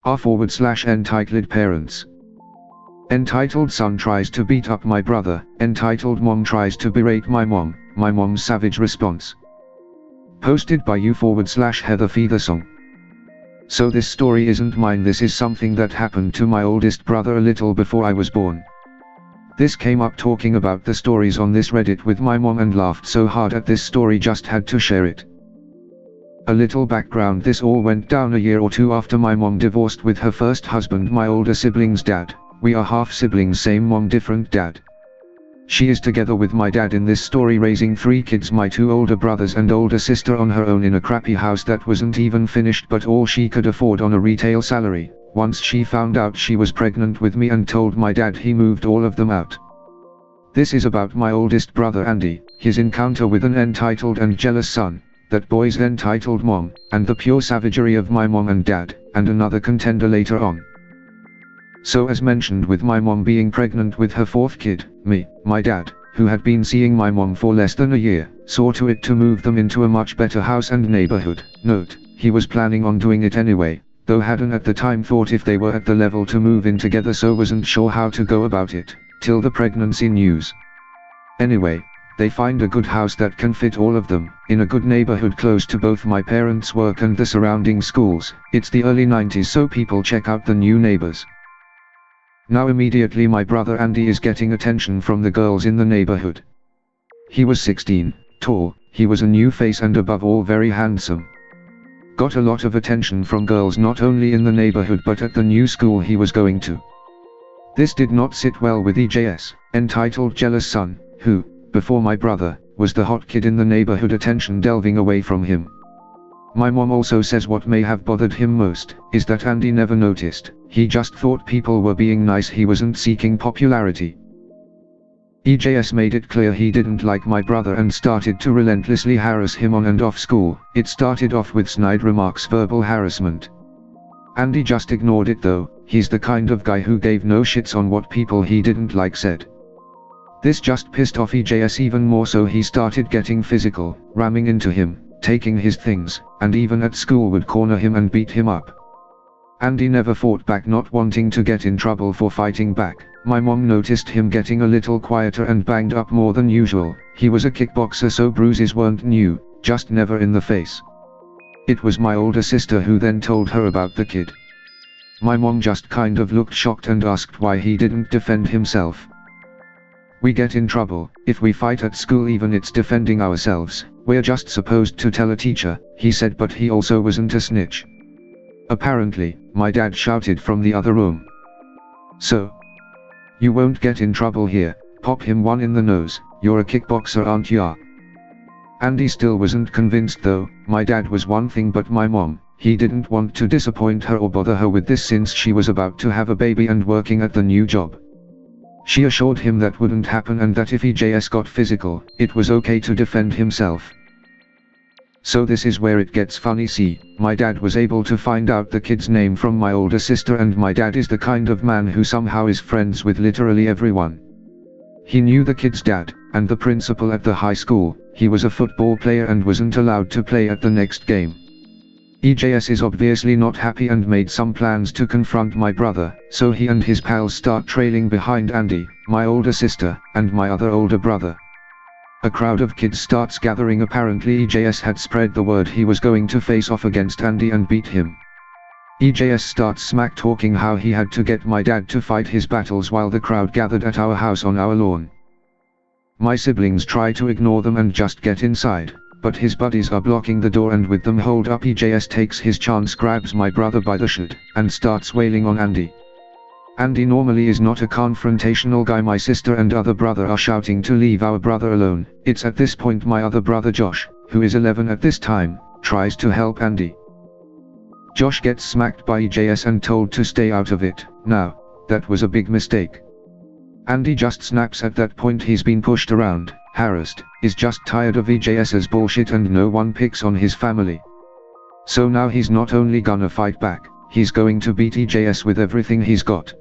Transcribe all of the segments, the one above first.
r/entitled parents. Entitled son tries to beat up my brother. Entitled mom tries to berate my mom's savage response. Posted by u/Heatherfeathersong. So this story isn't mine, this is something that happened to my oldest brother a little before I was born. This came up talking about the stories on this Reddit with my mom and laughed so hard at this story just had to share it. A little background: this all went down a year or two after my mom divorced with her first husband, my older sibling's dad. We are half siblings, same mom different dad. She is together with my dad in this story raising 3 kids, my 2 older brothers and older sister, on her own in a crappy house that wasn't even finished but all she could afford on a retail salary. Once she found out she was pregnant with me and told my dad, he moved all of them out. This is about my oldest brother Andy, his encounter with an entitled and jealous son, that boy's entitled mom, and the pure savagery of my mom and dad, and another contender later on. So as mentioned, with my mom being pregnant with her 4th kid, my dad, who had been seeing my mom for less than a year, saw to it to move them into a much better house and neighborhood. Note, he was planning on doing it anyway, though hadn't at the time thought if they were at the level to move in together, so wasn't sure how to go about it, till the pregnancy news. Anyway, they find a good house that can fit all of them, in a good neighborhood close to both my parents' work and the surrounding schools. It's the early 90s, so people check out the new neighbors. Now immediately my brother Andy is getting attention from the girls in the neighborhood. He was 16, tall, he was a new face and above all very handsome. Got a lot of attention from girls not only in the neighborhood but at the new school he was going to. This did not sit well with EJS, entitled jealous son, who, before my brother, was the hot kid in the neighborhood, attention delving away from him. My mom also says what may have bothered him most, is that Andy never noticed, he just thought people were being nice, he wasn't seeking popularity. EJS made it clear he didn't like my brother and started to relentlessly harass him on and off school. It started off with snide remarks, verbal harassment. Andy just ignored it though, he's the kind of guy who gave no shits on what people he didn't like said. This just pissed off EJS even more, so he started getting physical, ramming into him, taking his things, and even at school would corner him and beat him up. Andy never fought back, not wanting to get in trouble for fighting back. My mom noticed him getting a little quieter and banged up more than usual. He was a kickboxer, so bruises weren't new, just never in the face. It was my older sister who then told her about the kid. My mom just kind of looked shocked and asked why he didn't defend himself. We get in trouble if we fight at school, even it's defending ourselves. We're just supposed to tell a teacher, he said, but he also wasn't a snitch. Apparently, my dad shouted from the other room. So, you won't get in trouble here, pop him one in the nose, you're a kickboxer aren't ya? Andy still wasn't convinced though. My dad was one thing, but my mom, he didn't want to disappoint her or bother her with this since she was about to have a baby and working at the new job. She assured him that wouldn't happen and that if EJS got physical, it was okay to defend himself. So this is where it gets funny. See, my dad was able to find out the kid's name from my older sister, and my dad is the kind of man who somehow is friends with literally everyone. He knew the kid's dad, and the principal at the high school. He was a football player and wasn't allowed to play at the next game. EJS is obviously not happy and made some plans to confront my brother, so he and his pals start trailing behind Andy, my older sister, and my other older brother. A crowd of kids starts gathering. Apparently EJS had spread the word he was going to face off against Andy and beat him. EJS starts smack talking how he had to get my dad to fight his battles while the crowd gathered at our house on our lawn. My siblings try to ignore them and just get inside, but his buddies are blocking the door and with them hold up. EJS takes his chance, grabs my brother by the shirt, and starts wailing on Andy. Andy normally is not a confrontational guy. My sister and other brother are shouting to leave our brother alone. It's at this point my other brother Josh, who is 11 at this time, tries to help Andy. Josh gets smacked by EJS and told to stay out of it. Now, that was a big mistake. Andy just snaps at that point. He's been pushed around, harassed, is just tired of EJS's bullshit and no one picks on his family. So now he's not only gonna fight back, he's going to beat EJS with everything he's got.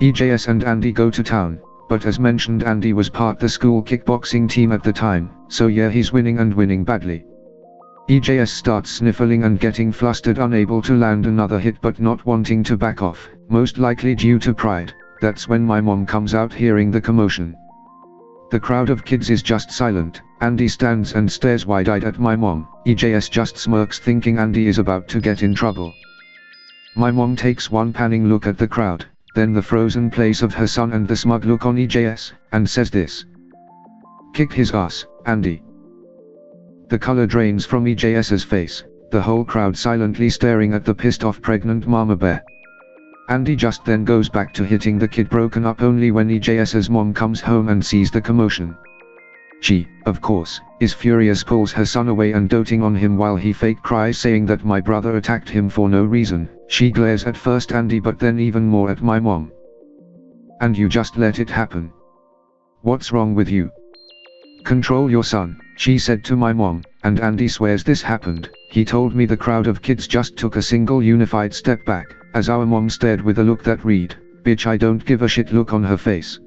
EJS and Andy go to town, but as mentioned Andy was part the school kickboxing team at the time, so yeah, he's winning and winning badly. EJS starts sniffling and getting flustered, unable to land another hit but not wanting to back off, most likely due to pride. That's when my mom comes out hearing the commotion. The crowd of kids is just silent. Andy stands and stares wide-eyed at my mom. EJS just smirks, thinking Andy is about to get in trouble. My mom takes one panning look at the crowd, then the frozen place of her son and the smug look on EJS, and says this: "Kick his ass, Andy." The color drains from EJS's face, the whole crowd silently staring at the pissed-off pregnant mama bear. Andy just then goes back to hitting the kid, broken up only when EJS's mom comes home and sees the commotion. She, of course, is furious, pulls her son away and doting on him while he fake cries, saying that my brother attacked him for no reason. She glares at first Andy but then even more at my mom. "And you just let it happen? What's wrong with you? Control your son," she said to my mom, and Andy swears this happened. He told me the crowd of kids just took a single unified step back, as our mom stared with a look that read, "Bitch, I don't give a shit" look on her face.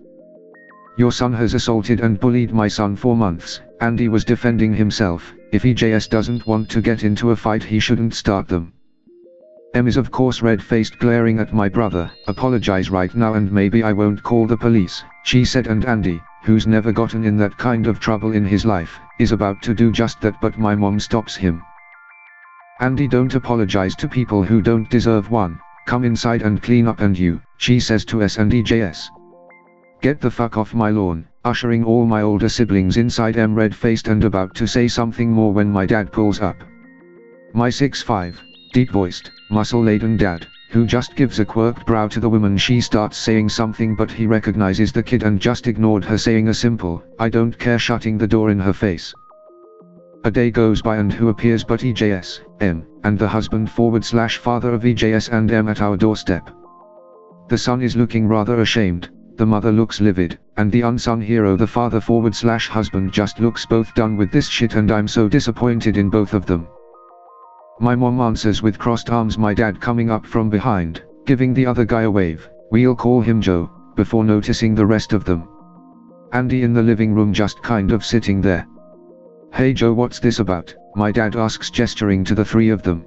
"Your son has assaulted and bullied my son for months," Andy was defending himself. "If EJS doesn't want to get into a fight, he shouldn't start them." Em is of course red-faced, glaring at my brother. "Apologize right now and maybe I won't call the police," she said, and Andy, who's never gotten in that kind of trouble in his life, is about to do just that, but my mom stops him. "Andy, don't apologize to people who don't deserve one. Come inside and clean up, and you," she says to S and EJS. "Get the fuck off my lawn," ushering all my older siblings inside. I'm red-faced and about to say something more when my dad pulls up. My 6'5", deep-voiced, muscle-laden dad, who just gives a quirked brow to the woman. She starts saying something but he recognizes the kid and just ignored her, saying a simple, "I don't care," shutting the door in her face. A day goes by and who appears but EJS, M, and the husband/father of EJS and M at our doorstep. The son is looking rather ashamed, the mother looks livid, and the unsung hero, the father/husband, just looks both done with this shit, and I'm so disappointed in both of them. My mom answers with crossed arms, my dad coming up from behind, giving the other guy a wave. "We'll call him Joe," before noticing the rest of them. Andy in the living room just kind of sitting there. "Hey Joe, what's this about?" my dad asks, gesturing to the three of them.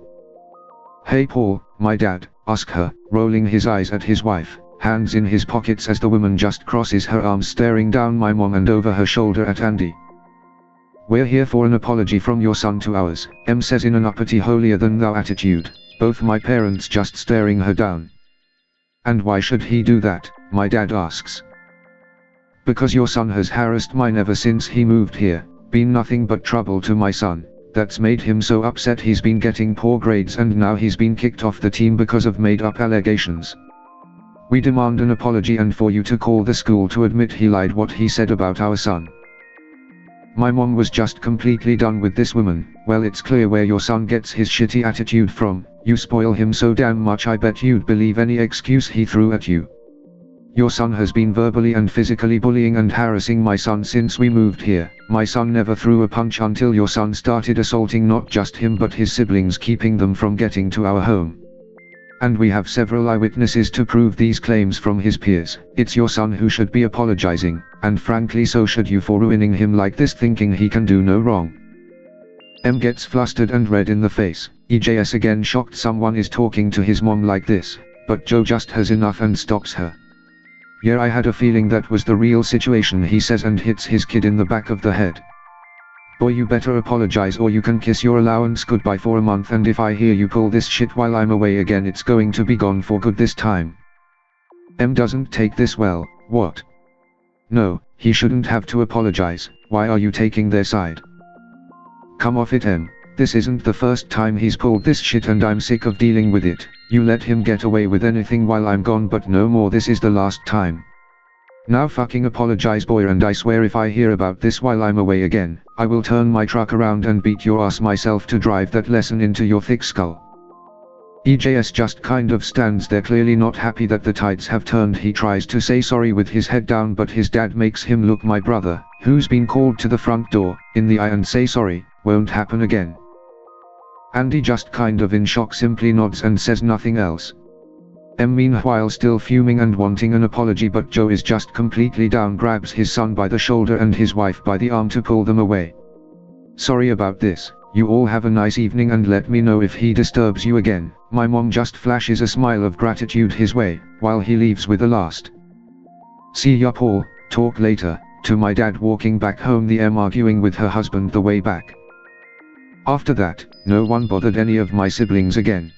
"Hey Paul," my dad asks her, rolling his eyes at his wife, hands in his pockets as the woman just crosses her arms, staring down my mom and over her shoulder at Andy. "We're here for an apology from your son to ours," M says in an uppity holier-than-thou attitude, both my parents just staring her down. "And why should he do that?" my dad asks. "Because your son has harassed mine ever since he moved here, been nothing but trouble to my son. That's made him so upset he's been getting poor grades, and now he's been kicked off the team because of made-up allegations. We demand an apology and for you to call the school to admit he lied what he said about our son." My mom was just completely done with this woman. "Well, it's clear where your son gets his shitty attitude from. You spoil him so damn much I bet you'd believe any excuse he threw at you. Your son has been verbally and physically bullying and harassing my son since we moved here. My son never threw a punch until your son started assaulting not just him but his siblings, keeping them from getting to our home. And we have several eyewitnesses to prove these claims from his peers. It's your son who should be apologizing, and frankly so should you for ruining him like this, thinking he can do no wrong." M gets flustered and red in the face. EJS again shocked someone is talking to his mom like this, but Joe just has enough and stops her. "Yeah, I had a feeling that was the real situation," he says, and hits his kid in the back of the head. "Boy, you better apologize or you can kiss your allowance goodbye for a month, and if I hear you pull this shit while I'm away again, it's going to be gone for good this time." M doesn't take this well. "What? No, he shouldn't have to apologize. Why are you taking their side? Come off it, M. This isn't the first time he's pulled this shit and I'm sick of dealing with it. You let him get away with anything while I'm gone, but no more. This is the last time. Now fucking apologize, boy, and I swear if I hear about this while I'm away again, I will turn my truck around and beat your ass myself to drive that lesson into your thick skull." EJS just kind of stands there, clearly not happy that the tides have turned. He tries to say sorry with his head down, but his dad makes him look my brother, who's been called to the front door, in the eye and say sorry, "Won't happen again." Andy just kind of in shock simply nods and says nothing else. M meanwhile still fuming and wanting an apology, but Joe is just completely down, grabs his son by the shoulder and his wife by the arm to pull them away. "Sorry about this," You all have a nice evening and let me know if he disturbs you again. My mom just flashes a smile of gratitude his way, while he leaves with a last "See ya Paul, talk later," to my dad walking back home, the M arguing with her husband the way back. After that, no one bothered any of my siblings again.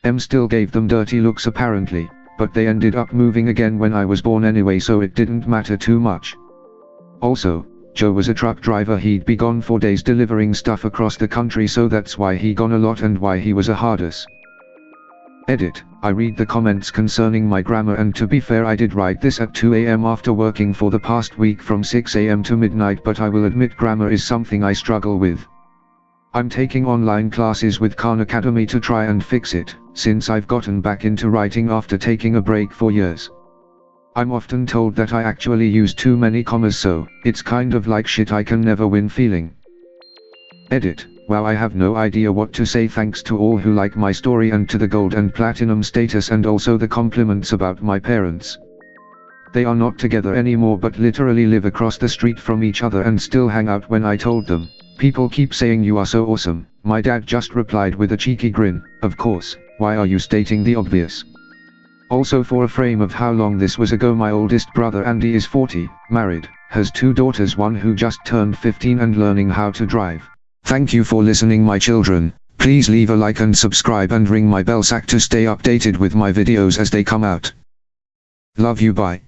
M still gave them dirty looks apparently, but they ended up moving again when I was born anyway, so it didn't matter too much. Also, Joe was a truck driver, he'd be gone for days delivering stuff across the country, so that's why he gone a lot and why he was a hardus. Edit. I read the comments concerning my grammar, and to be fair I did write this at 2 AM after working for the past week from 6 AM to midnight, but I will admit grammar is something I struggle with. I'm taking online classes with Khan Academy to try and fix it, since I've gotten back into writing after taking a break for years. I'm often told that I actually use too many commas, so it's kind of like shit I can never win feeling. Edit. Wow, I have no idea what to say. Thanks to all who like my story and to the gold and platinum status, and also the compliments about my parents. They are not together anymore but literally live across the street from each other and still hang out when I told them. People keep saying you are so awesome. My dad just replied with a cheeky grin, of course, why are you stating the obvious? Also, for a frame of how long this was ago, my oldest brother Andy is 40, married, has 2 daughters, one who just turned 15 and learning how to drive. Thank you for listening, my children. Please leave a like and subscribe and ring my bell sack to stay updated with my videos as they come out. Love you, bye.